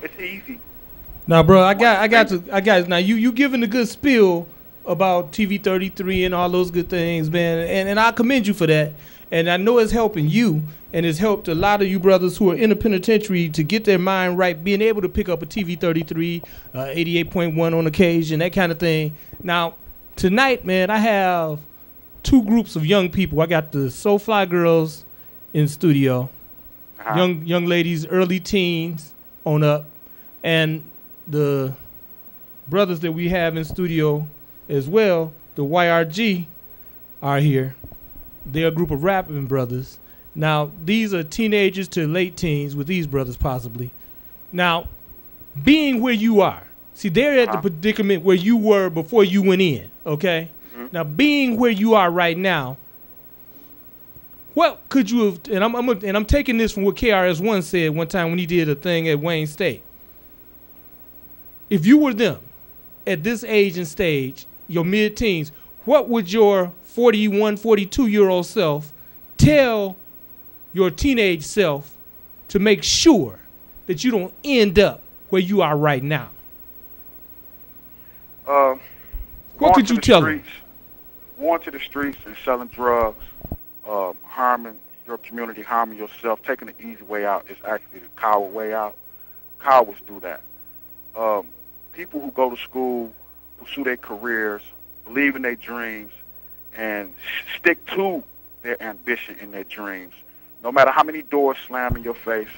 It's easy. Now, bro, I got. Now, you giving a good spiel about TV 33 and all those good things, man, and I commend you for that. And I know it's helping you, and it's helped a lot of you brothers who are in the penitentiary to get their mind right, being able to pick up a TV 33, 88.1 on occasion, that kind of thing. Now, tonight, man, I have two groups of young people. I got the Soulfly girls in studio, young ladies, early teens on up, and the brothers that we have in studio as well, the YRG, are here. They're a group of rapping brothers. Now, these are teenagers to late teens with these brothers possibly. Now, being where you are, see, they're at the predicament where you were before you went in, okay? Now, being where you are right now, what could you have, and I'm taking this from what KRS-One said one time when he did a thing at Wayne State. If you were them at this age and stage, your mid-teens, what would your 41, 42-year-old self tell your teenage self to make sure that you don't end up where you are right now? What could you tell them? Going to the streets and selling drugs, harming your community, harming yourself, taking the easy way out is actually the coward way out. Cowards do that. People who go to school, pursue their careers, believe in their dreams, and stick to their ambition and their dreams. No matter how many doors slam in your face,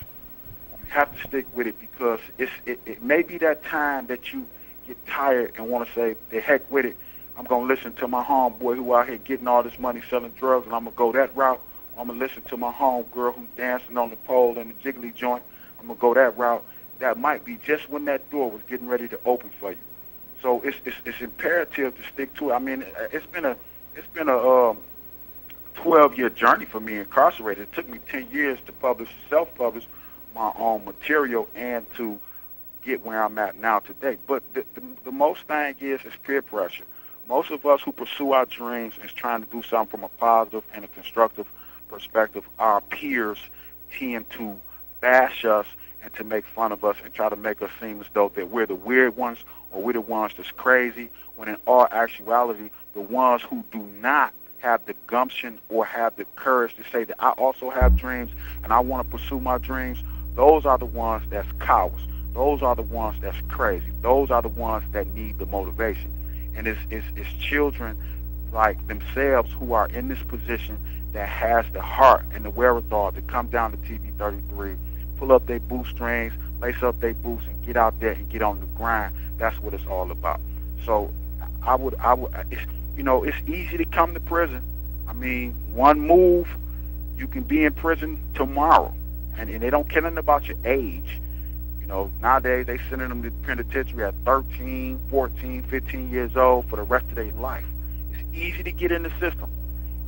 you have to stick with it, because it may be that time that you get tired and want to say, the heck with it, I'm going to listen to my homeboy who out here getting all this money selling drugs, and I'm going to go that route. Or I'm going to listen to my homegirl who's dancing on the pole in the jiggly joint. I'm going to go that route. That might be just when that door was getting ready to open for you. So it's imperative to stick to it. I mean, it's been a 12-year journey for me incarcerated. It took me 10 years to self-publish my own material and to get where I'm at now today. But the most thing is peer pressure. Most of us who pursue our dreams is trying to do something from a positive and a constructive perspective. Our peers tend to bash us and to make fun of us and try to make us seem as though that we're the weird ones or we're the ones that's crazy, when in all actuality, the ones who do not have the gumption or have the courage to say that I also have dreams and I want to pursue my dreams, those are the ones that's cowards. Those are the ones that's crazy. Those are the ones that need the motivation. And it's children like themselves who are in this position that has the heart and the wherewithal to come down to TV 33, pull up their bootstrings, lace up their boots, and get out there and get on the grind. That's what it's all about. So I would, it's easy to come to prison. I mean, one move, you can be in prison tomorrow, and they don't care nothing about your age. Nowadays they sending them to the penitentiary at 13, 14, 15 years old for the rest of their life. It's easy to get in the system.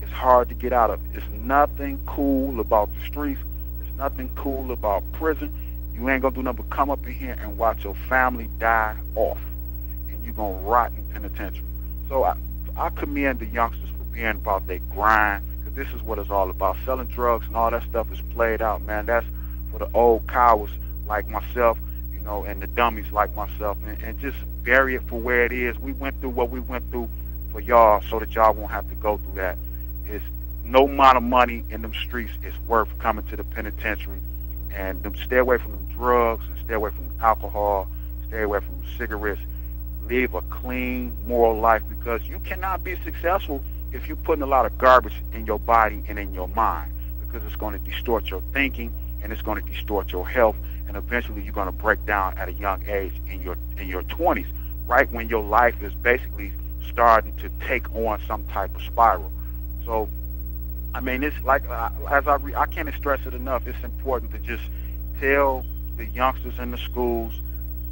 It's hard to get out of it. There's nothing cool about the streets. There's nothing cool about prison. You ain't gonna do nothing but come up in here and watch your family die off, and you're gonna rot in penitentiary. So I commend the youngsters for being about their grind, because this is what it's all about. Selling drugs and all that stuff is played out, man. That's for the old cowards like myself, and the dummies like myself, and just bury it for where it is. We went through what we went through for y'all so that y'all won't have to go through that. It's no amount of money in them streets is worth coming to the penitentiary, and stay away from them drugs, and stay away from alcohol, stay away from cigarettes. Live a clean, moral life, because you cannot be successful if you're putting a lot of garbage in your body and in your mind, because it's going to distort your thinking, and it's going to distort your health, and eventually you're going to break down at a young age in your 20s, right when your life is basically starting to take on some type of spiral. So, I mean, it's like, I can't stress it enough, it's important to just tell the youngsters in the schools,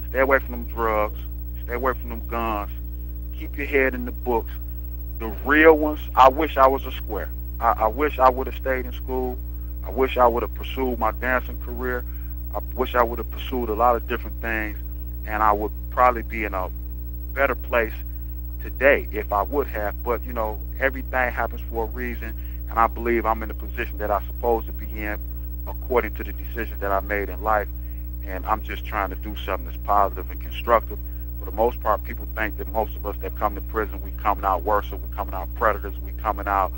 stay away from them drugs, stay away from them guns, keep your head in the books. The real ones, I wish I was a square. I wish I would have stayed in school. I wish I would have pursued my dancing career. I wish I would have pursued a lot of different things, and I would probably be in a better place today if I would have. But, everything happens for a reason, and I believe I'm in the position that I'm supposed to be in according to the decisions that I made in life. and I'm just trying to do something that's positive and constructive. For the most part, people think that most of us that come to prison, we coming out worse, or we coming out predators, we coming out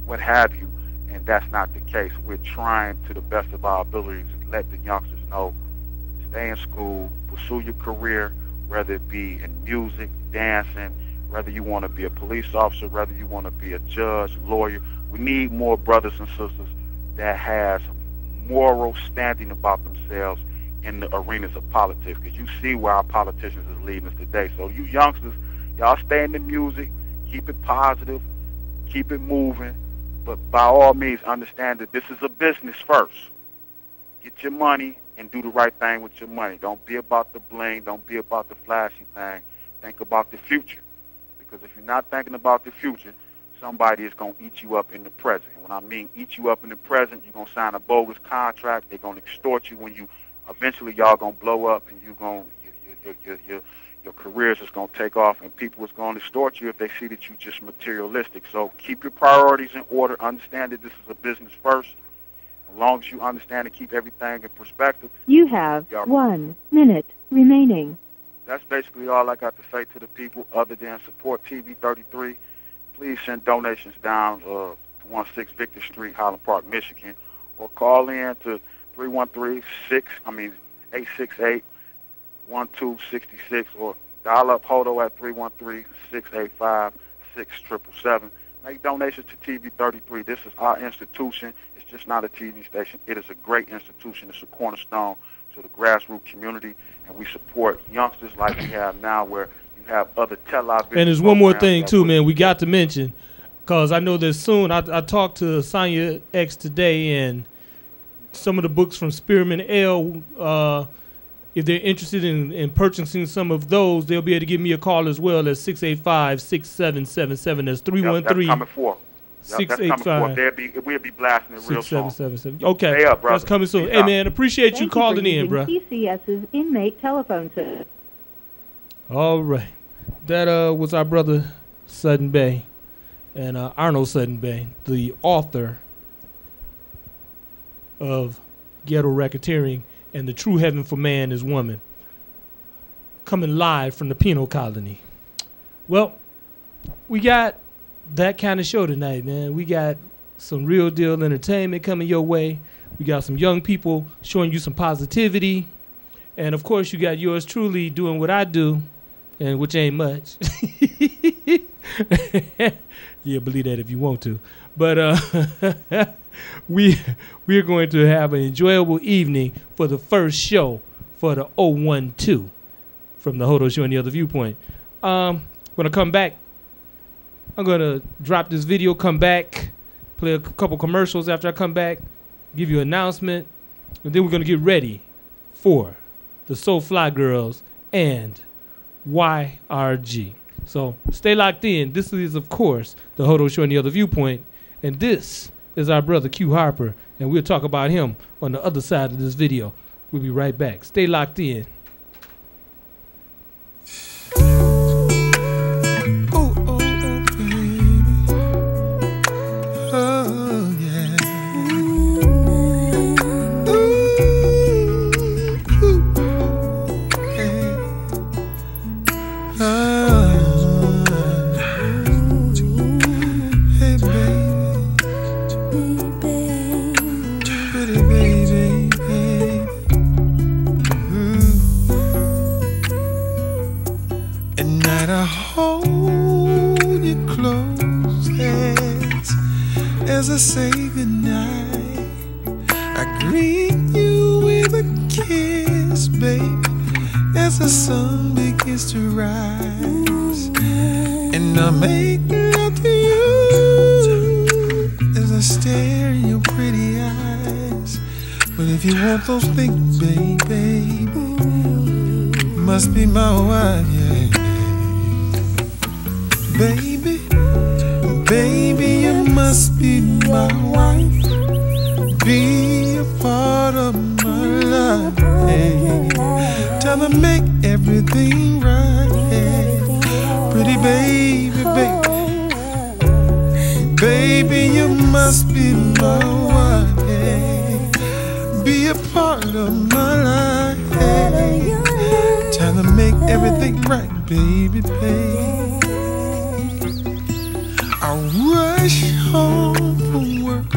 what have you, and that's not the case. We're trying to the best of our abilities to let the youngsters know, stay in school, pursue your career, whether it be in music, dancing, whether you want to be a police officer, whether you want to be a judge, lawyer. We need more brothers and sisters that has moral standing about themselves in the arenas of politics, because you see where our politicians is leading us today. So you youngsters, y'all stay in the music, keep it positive, keep it moving, but by all means understand that this is a business first. Get your money and do the right thing with your money. Don't be about the bling, don't be about the flashy thing. Think about the future, because if you're not thinking about the future, somebody is going to eat you up in the present. And when I mean eat you up in the present, you're going to sign a bogus contract. They're going to extort you when you eventually y'all going to blow up, and your careers is going to take off, and people is going to extort you if they see that you're just materialistic. So keep your priorities in order. Understand that this is a business first. As long as you understand and keep everything in perspective. You have 1 minute remaining. That's basically all I got to say to the people, other than support TV 33. Please send donations down to 16 Victor Street, Highland Park, Michigan, or call in to 868-1266, or dial up Hodo at 313-685-6777. Make donations to TV 33. This is our institution. It's just not a TV station. It is a great institution. It's a cornerstone to the grassroots community, and we support youngsters like we have now, where you have other television. And there's one more thing too, man, we got to mention, because I know that soon, I talked to Sonya X today, and some of the books from Spearman L, if they're interested in purchasing some of those, they'll be able to give me a call as well at 685-6777. That's 313. That's coming forth. That's coming forth. We'll be blasting it real soon. Okay, stay up, that's coming soon. Hey, man, appreciate you calling in, bro. PCS's inmate telephone system. All right. That was our brother SUTTON-BEY, and ARNO SUTTON-BEY, the author of Ghetto Racketeering and The True Heaven for Man is Woman, coming live from the penal colony. Well, we got that kind of show tonight, man. We got some real deal entertainment coming your way. We got some young people showing you some positivity. And of course, you got yours truly doing what I do, and which ain't much. Yeah, believe that if you want to. But we're going to have an enjoyable evening for the first show for the 012 from the Hodo Show and the Other Viewpoint. When I come back, I'm going to drop this video, come back, play a couple commercials after I come back, give you an announcement, and then we're going to get ready for the Soul Fly Girls and YRG. So stay locked in. This is, of course, the Hodo Show and the Other Viewpoint, and this is our brother Q Harper, and we'll talk about him on the other side of this video. We'll be right back. Stay locked in. As I say goodnight, I greet you with a kiss, baby, as the sun begins to rise. And I make love to you as I stare in your pretty eyes. But if you want those things, baby, must be my wife, yeah. Baby, you must be my wife, be a part of my life, hey. Time to make everything right, hey. Pretty baby, baby, you must be my wife, hey. Be a part of my life. baby, babe. I rush home from work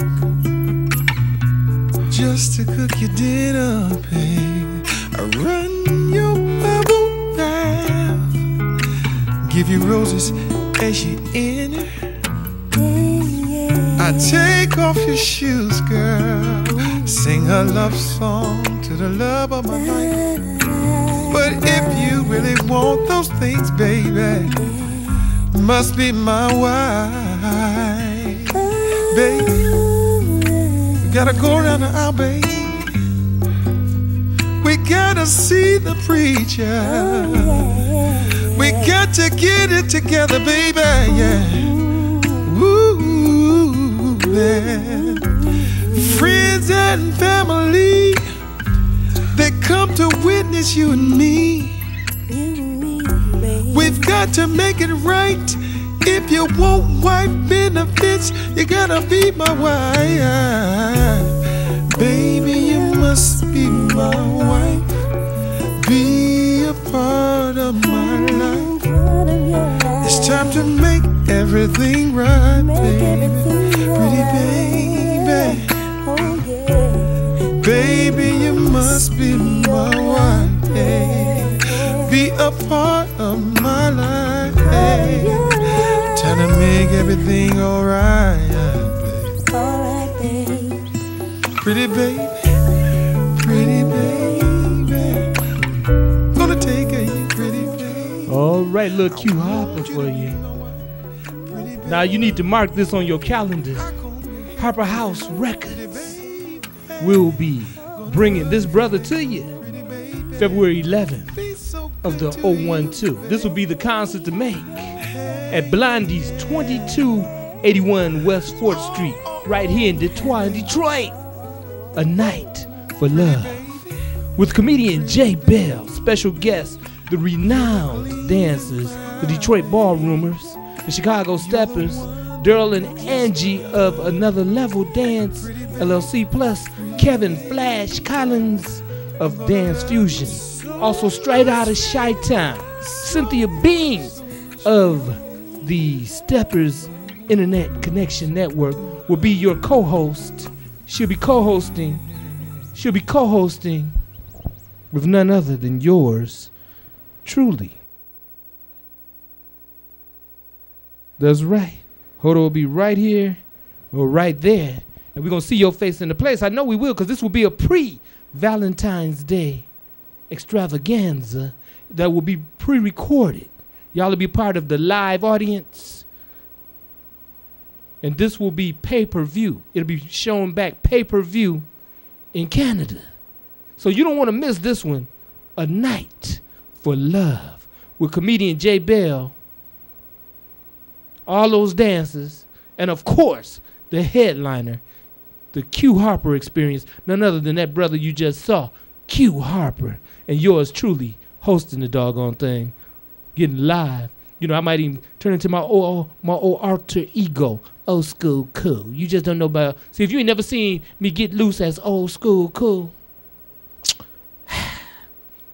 just to cook your dinner, babe. I run your bubble bath, give you roses as you enter. I take off your shoes, girl, sing a love song to the love of my life. But if you really want those things, baby, must be my wife, baby. We gotta go around the aisle, baby. We gotta see the preacher. We got to get it together, baby, yeah. Ooh, man. Friends and family, they come to witness you and me. We've got to make it right. If you want wife benefits, you gotta be my wife. Baby, you must be my wife. Be a part of my life. It's time to make everything right, baby. Pretty baby. Baby, you must be my wife. Be a part of my life. Time to make everything alright, baby. Pretty baby, pretty baby. Gonna take care of you, pretty baby. All right, little Q Harper for you. Now you need to mark this on your calendar. Harper House Records will be bringing this brother to you February 11th of the 012. This will be the concert to make at Blondie's 2281 West 4th Street, right here in Detroit. A night for love. With comedian Jay Bell, special guests, the renowned dancers, the Detroit Ballroomers, the Chicago Steppers, Daryl and Angie of Another Level Dance LLC, plus Kevin Flash Collins of Dance Fusion. Also straight out of Chi-Town, Cynthia Bean of the Steppers Internet Connection Network will be your co-host. She'll be co-hosting with none other than yours truly. That's right. Hodo will be right here or right there, and we're going to see your face in the place. I know we will, because this will be a pre-Valentine's Day extravaganza that will be pre-recorded. Y'all will be part of the live audience, and this will be pay-per-view. It'll be shown back pay-per-view in Canada. So you don't want to miss this one. A Night for Love with comedian Jay Bell, all those dancers, and of course the headliner, the Q Harper Experience, none other than that brother you just saw, Q Harper, and yours truly hosting the doggone thing, getting live. You know, I might even turn into my old alter ego, Old School Cool. You just don't know about. See, if you ain't never seen me get loose as Old School Cool,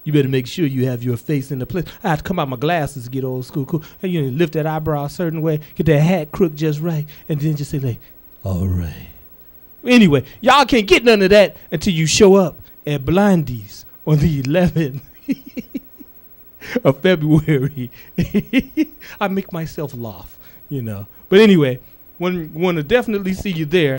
you better make sure you have your face in the place. I have to come out my glasses to get Old School Cool. And you know, lift that eyebrow a certain way, get that hat crook just right, and then just say like, all right. Anyway, y'all can't get none of that until you show up at Blondie's on the 11th of February. I make myself laugh, you know. But anyway, want to definitely see you there.